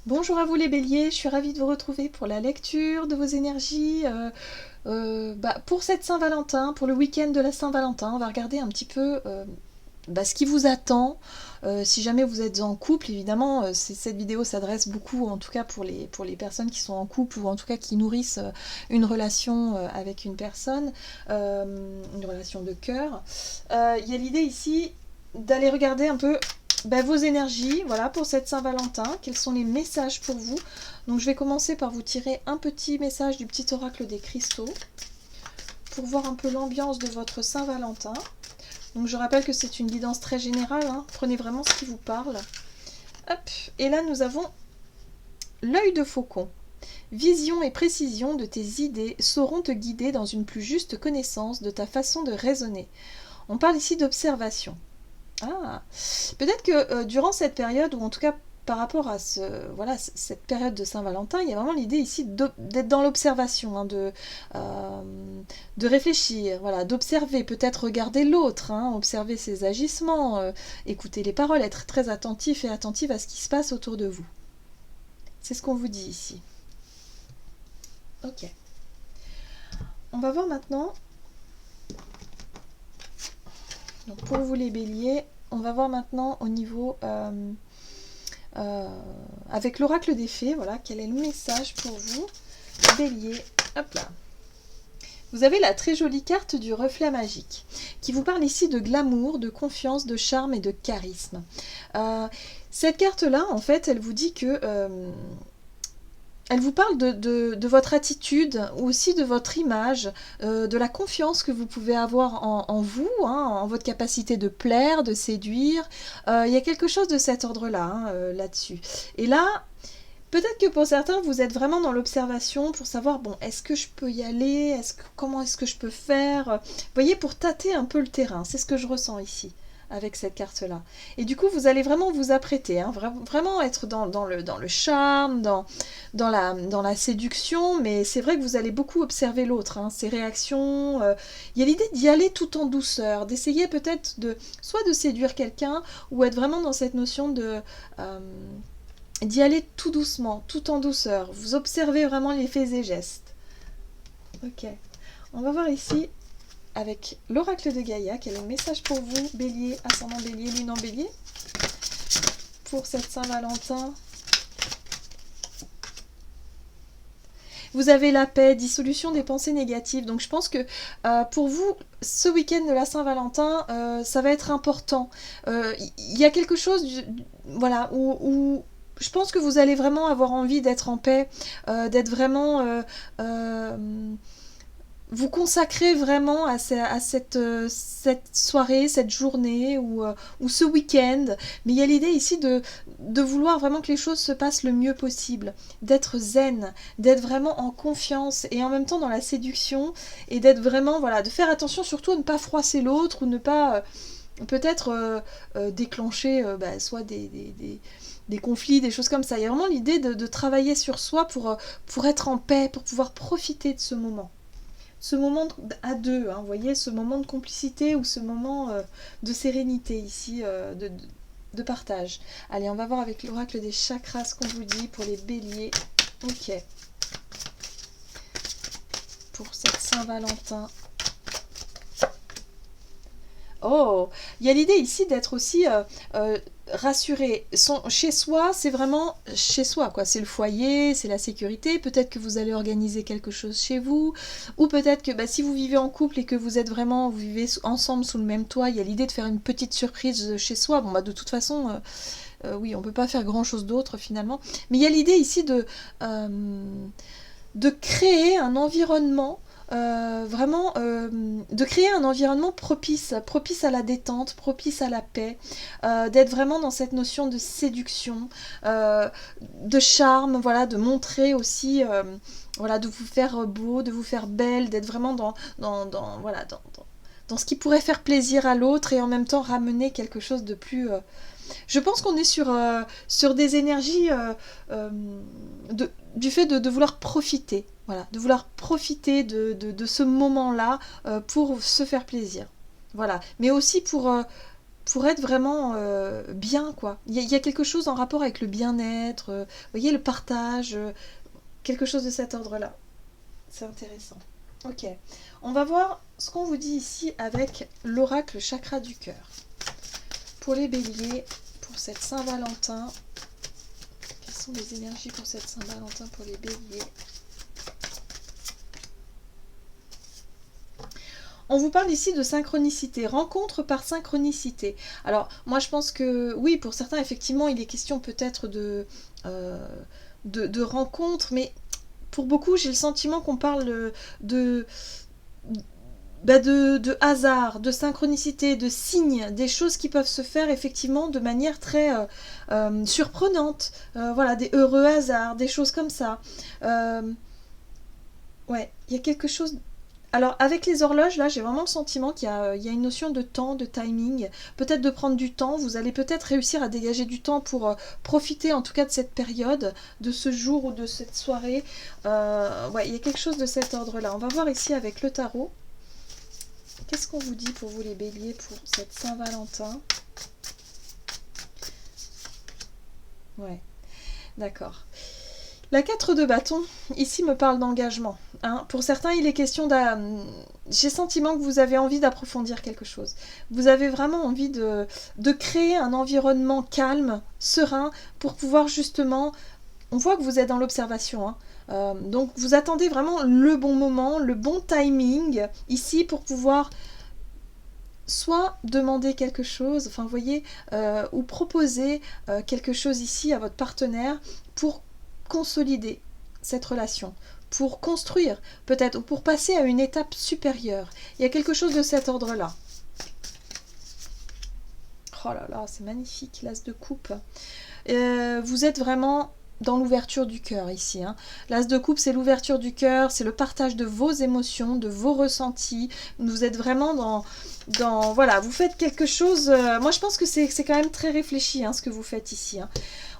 Bonjour à vous les béliers, je suis ravie de vous retrouver pour la lecture de vos énergies. Pour cette Saint-Valentin, pour le week-end de la Saint-Valentin, on va regarder un petit peu ce qui vous attend. Si jamais vous êtes en couple, évidemment, cette vidéo s'adresse beaucoup, en tout cas pour les personnes qui sont en couple ou en tout cas qui nourrissent une relation avec une personne, une relation de cœur. Il y a l'idée ici d'aller regarder un peu vos énergies, voilà, pour cette Saint-Valentin. Quels sont les messages pour vous? Donc je vais commencer par vous tirer un petit message du petit oracle des cristaux pour voir un peu l'ambiance de votre Saint-Valentin. Donc je rappelle que c'est une guidance très générale, hein. Prenez vraiment ce qui vous parle. Hop. Et là nous avons l'œil de faucon. Vision et précision de tes idées sauront te guider dans une plus juste connaissance de ta façon de raisonner. On parle ici d'observation. Ah, peut-être que durant cette période, ou en tout cas par rapport à cette période de Saint-Valentin, il y a vraiment l'idée ici d'être dans l'observation, hein, de réfléchir, voilà, d'observer, peut-être regarder l'autre, hein, observer ses agissements, écouter les paroles, être très attentif et attentive à ce qui se passe autour de vous. C'est ce qu'on vous dit ici. Ok. On va voir maintenant. Donc pour vous les béliers, on va voir maintenant au niveau avec l'oracle des fées, voilà, quel est le message pour vous, bélier. Hop là. Vous avez la très jolie carte du reflet magique, qui vous parle ici de glamour, de confiance, de charme et de charisme. Cette carte-là, en fait, elle vous dit que elle vous parle de votre attitude, ou aussi de votre image, de la confiance que vous pouvez avoir en vous, hein, en votre capacité de plaire, de séduire. Il y a quelque chose de cet ordre-là, hein, là-dessus. Et là, peut-être que pour certains, vous êtes vraiment dans l'observation pour savoir, bon, est-ce que je peux y aller, comment est-ce que je peux faire. Vous voyez, pour tâter un peu le terrain, c'est ce que je ressens ici avec cette carte-là. Et du coup, vous allez vraiment vous apprêter, hein, vraiment être dans le charme, dans la séduction, mais c'est vrai que vous allez beaucoup observer l'autre, hein, ses réactions. Il y a l'idée d'y aller tout en douceur, d'essayer peut-être soit de séduire quelqu'un, ou être vraiment dans cette notion euh, d'y aller tout doucement, tout en douceur. Vous observez vraiment les faits et gestes. Ok. On va voir ici avec l'oracle de Gaïa, quel est le message pour vous, bélier, ascendant bélier, lune en bélier, pour cette Saint-Valentin. Vous avez la paix, dissolution des pensées négatives. Donc je pense que pour vous, ce week-end de la Saint-Valentin, ça va être important. Il y a quelque chose, voilà, où je pense que vous allez vraiment avoir envie d'être en paix, d'être vraiment vous consacrez vraiment à cette soirée, cette journée ou ce week-end. Mais il y a l'idée ici de vouloir vraiment que les choses se passent le mieux possible, d'être zen, d'être vraiment en confiance et en même temps dans la séduction et d'être vraiment, voilà, de faire attention surtout à ne pas froisser l'autre ou ne pas peut-être déclencher soit des conflits, des choses comme ça. Il y a vraiment l'idée de travailler sur soi pour être en paix, pour pouvoir profiter de ce moment. Ce moment à deux, hein, vous voyez, ce moment de complicité ou ce moment de sérénité ici, de partage. Allez, on va voir avec l'oracle des chakras ce qu'on vous dit pour les béliers. Ok. Pour cette Saint-Valentin. Oh, il y a l'idée ici d'être aussi rassuré. Chez soi, c'est vraiment chez soi, quoi. C'est le foyer, c'est la sécurité. Peut-être que vous allez organiser quelque chose chez vous, ou peut-être que si vous vivez en couple et que vous vivez ensemble sous le même toit, il y a l'idée de faire une petite surprise chez soi. Bon, de toute façon, oui, on peut pas faire grand-chose d'autre finalement. Mais il y a l'idée ici de créer un environnement vraiment de créer un environnement propice à la détente, propice à la paix, d'être vraiment dans cette notion de séduction, de charme, voilà, de montrer aussi, voilà, de vous faire beau, de vous faire belle, d'être vraiment dans ce qui pourrait faire plaisir à l'autre et en même temps ramener quelque chose de plus je pense qu'on est sur des énergies du fait de vouloir profiter. Voilà, de vouloir profiter de ce moment-là pour se faire plaisir. Voilà, mais aussi pour être vraiment bien, quoi. Il y a quelque chose en rapport avec le bien-être, vous voyez, le partage, quelque chose de cet ordre-là. C'est intéressant. Ok, on va voir ce qu'on vous dit ici avec l'oracle chakra du cœur. Pour les béliers, pour cette Saint-Valentin, quelles sont les énergies pour cette Saint-Valentin pour les béliers? On vous parle ici de synchronicité, rencontre par synchronicité. Alors, moi je pense que oui, pour certains, effectivement, il est question peut-être de rencontres, mais pour beaucoup, j'ai le sentiment qu'on parle de, de hasard, de synchronicité, de signes, des choses qui peuvent se faire effectivement de manière très surprenante. Voilà, des heureux hasards, des choses comme ça. Ouais, il y a quelque chose. Alors, avec les horloges, là, j'ai vraiment le sentiment il y a une notion de temps, de timing, peut-être de prendre du temps. Vous allez peut-être réussir à dégager du temps pour profiter, en tout cas, de cette période, de ce jour ou de cette soirée. Ouais, il y a quelque chose de cet ordre-là. On va voir ici avec le tarot. Qu'est-ce qu'on vous dit pour vous, les béliers, pour cette Saint-Valentin? Ouais, d'accord. La 4 de bâton, ici, me parle d'engagement. Hein. Pour certains, il est question j'ai le sentiment que vous avez envie d'approfondir quelque chose. Vous avez vraiment envie de créer un environnement calme, serein, pour pouvoir justement... On voit que vous êtes dans l'observation. Hein. Donc, vous attendez vraiment le bon moment, le bon timing, ici, pour pouvoir... soit demander quelque chose, enfin vous voyez, ou proposer quelque chose ici à votre partenaire pour consolider cette relation, pour construire peut-être, ou pour passer à une étape supérieure. Il y a quelque chose de cet ordre-là. Oh là là, c'est magnifique, l'as de coupe. Vous êtes vraiment dans l'ouverture du cœur ici. Hein. L'as de coupe, c'est l'ouverture du cœur, c'est le partage de vos émotions, de vos ressentis. Vous êtes vraiment dans voilà, vous faites quelque chose... moi, je pense que c'est quand même très réfléchi, hein, ce que vous faites ici. Hein.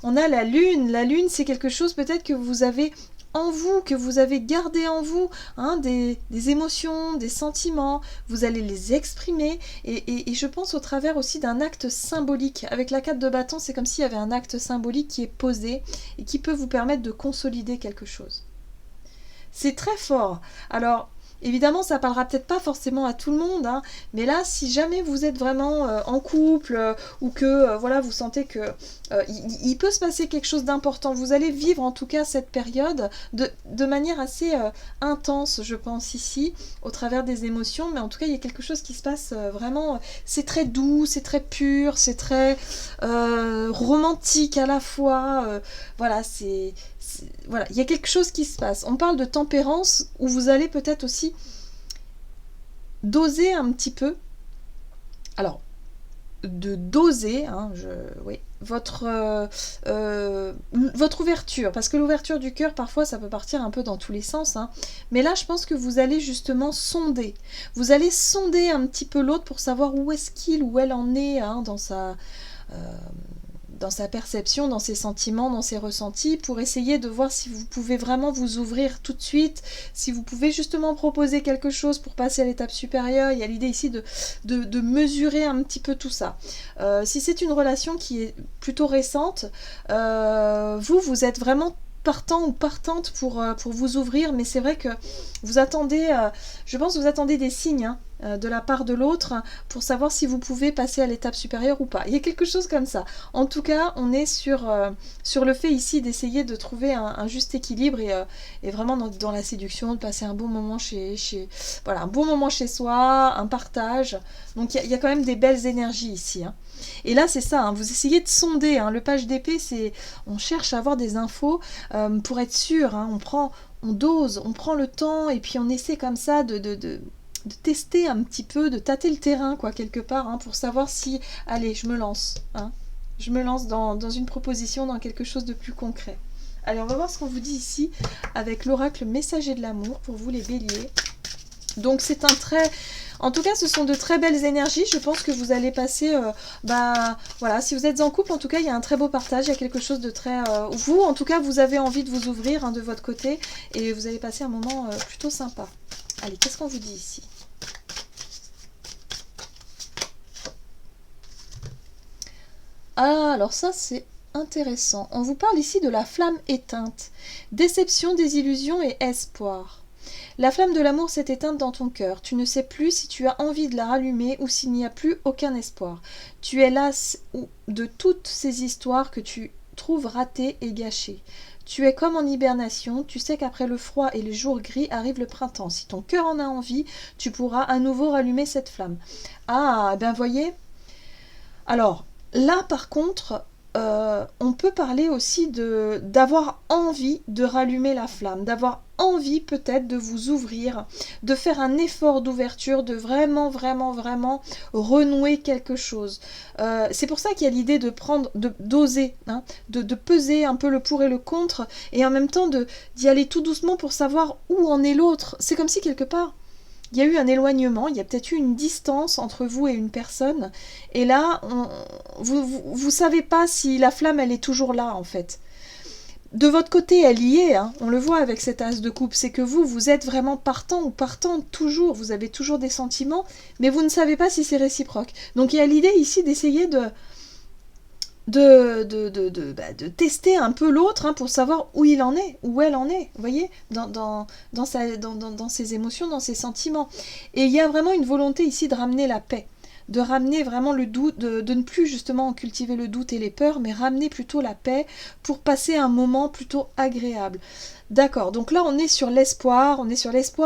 On a la lune. La lune, c'est quelque chose peut-être que vous avez en vous, que vous avez gardé en vous, hein, des émotions, des sentiments, vous allez les exprimer, et je pense au travers aussi d'un acte symbolique. Avec la 4 de bâton, c'est comme s'il y avait un acte symbolique qui est posé, et qui peut vous permettre de consolider quelque chose. C'est très fort. Alors, évidemment, ça parlera peut-être pas forcément à tout le monde, hein, mais là, si jamais vous êtes vraiment en couple ou que voilà, vous sentez que il peut se passer quelque chose d'important, vous allez vivre en tout cas cette période de manière assez intense, je pense ici, au travers des émotions, mais en tout cas, il y a quelque chose qui se passe vraiment, c'est très doux, c'est très pur, c'est très romantique à la fois, voilà, voilà, il y a quelque chose qui se passe. On parle de tempérance où vous allez peut-être aussi doser un petit peu. Alors, de doser, hein, oui, votre ouverture, parce que l'ouverture du cœur, parfois, ça peut partir un peu dans tous les sens. Hein. Mais là, je pense que vous allez justement sonder. Vous allez sonder un petit peu l'autre pour savoir où est-ce qu'il ou elle en est hein, dans sa perception, dans ses sentiments, dans ses ressentis, pour essayer de voir si vous pouvez vraiment vous ouvrir tout de suite, si vous pouvez justement proposer quelque chose pour passer à l'étape supérieure. Il y a l'idée ici de mesurer un petit peu tout ça. Si c'est une relation qui est plutôt récente, vous êtes vraiment partant ou partante pour vous ouvrir, mais c'est vrai que vous attendez, je pense que vous attendez des signes hein, de la part de l'autre pour savoir si vous pouvez passer à l'étape supérieure ou pas. Il y a quelque chose comme ça. En tout cas, on est sur le fait ici d'essayer de trouver un juste équilibre et vraiment dans la séduction, de passer un bon moment voilà, un bon moment chez soi, un partage. Donc il y a quand même des belles énergies ici. Hein. Et là, c'est ça, hein, vous essayez de sonder. Hein, le page d'épée, on cherche à avoir des infos pour être sûr. Hein, on dose, on prend le temps et puis on essaie comme ça de tester un petit peu, de tâter le terrain, quoi, quelque part, hein, pour savoir si, allez, je me lance. Hein, je me lance dans une proposition, dans quelque chose de plus concret. Allez, on va voir ce qu'on vous dit ici avec l'oracle messager de l'amour pour vous, les béliers. Donc, c'est un très... En tout cas, ce sont de très belles énergies. Je pense que vous allez passer... voilà, si vous êtes en couple, en tout cas, il y a un très beau partage. Il y a quelque chose de très... vous, en tout cas, vous avez envie de vous ouvrir hein, de votre côté. Et vous allez passer un moment plutôt sympa. Allez, qu'est-ce qu'on vous dit ici? Ah, alors ça c'est intéressant. On vous parle ici de la flamme éteinte. Déception, désillusion et espoir. La flamme de l'amour s'est éteinte dans ton cœur. Tu ne sais plus si tu as envie de la rallumer ou s'il n'y a plus aucun espoir. Tu es lasse de toutes ces histoires que tu trouves ratées et gâchées. Tu es comme en hibernation, tu sais qu'après le froid et les jours gris arrive le printemps. Si ton cœur en a envie, tu pourras à nouveau rallumer cette flamme. Ah, ben voyez. Alors, là par contre, on peut parler aussi d'avoir envie de rallumer la flamme, d'avoir envie peut-être de vous ouvrir, de faire un effort d'ouverture, de vraiment, vraiment, vraiment renouer quelque chose. C'est pour ça qu'il y a l'idée de prendre, d'oser, hein, de peser un peu le pour et le contre, et en même temps d'y aller tout doucement pour savoir où en est l'autre. C'est comme si quelque part, il y a eu un éloignement, il y a peut-être eu une distance entre vous et une personne, et là, vous savez pas si la flamme, elle est toujours là, en fait. De votre côté, elle y est, hein, on le voit avec cet as de coupe, c'est que vous êtes vraiment partant ou partante toujours, vous avez toujours des sentiments, mais vous ne savez pas si c'est réciproque. Donc il y a l'idée ici d'essayer de tester un peu l'autre, hein, pour savoir où il en est, où elle en est, vous voyez, dans ses émotions, dans ses sentiments. Et il y a vraiment une volonté ici de ramener la paix, de ramener vraiment le doute, de ne plus justement cultiver le doute et les peurs, mais ramener plutôt la paix pour passer un moment plutôt agréable. D'accord, donc là on est sur l'espoir,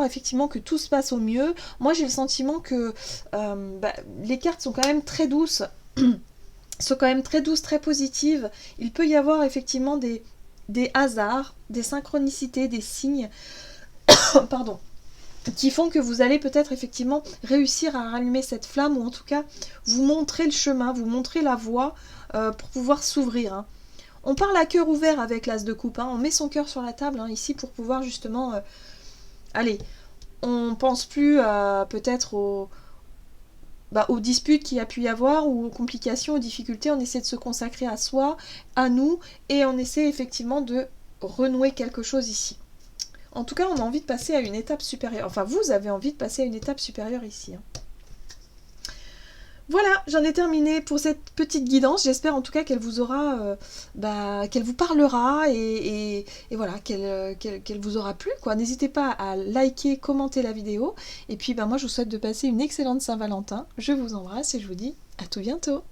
effectivement que tout se passe au mieux. Moi j'ai le sentiment que les cartes sont quand même très douces, très positives. Il peut y avoir effectivement des hasards, des synchronicités, des signes, pardon, qui font que vous allez peut-être effectivement réussir à rallumer cette flamme, ou en tout cas vous montrer le chemin, vous montrer la voie pour pouvoir s'ouvrir, hein. On parle à cœur ouvert avec l'as de coupe, hein. On met son cœur sur la table, hein, ici pour pouvoir justement... allez, on pense plus peut-être aux disputes qu'il y a pu y avoir, ou aux complications, aux difficultés. On essaie de se consacrer à soi, à nous, et on essaie effectivement de renouer quelque chose ici. En tout cas, on a envie de passer à une étape supérieure. Enfin, vous avez envie de passer à une étape supérieure ici, hein. Voilà, j'en ai terminé pour cette petite guidance. J'espère en tout cas qu'elle vous aura, qu'elle vous parlera, et voilà, qu'elle vous aura plu, quoi. N'hésitez pas à liker, commenter la vidéo. Et puis, moi, je vous souhaite de passer une excellente Saint-Valentin. Je vous embrasse et je vous dis à tout bientôt.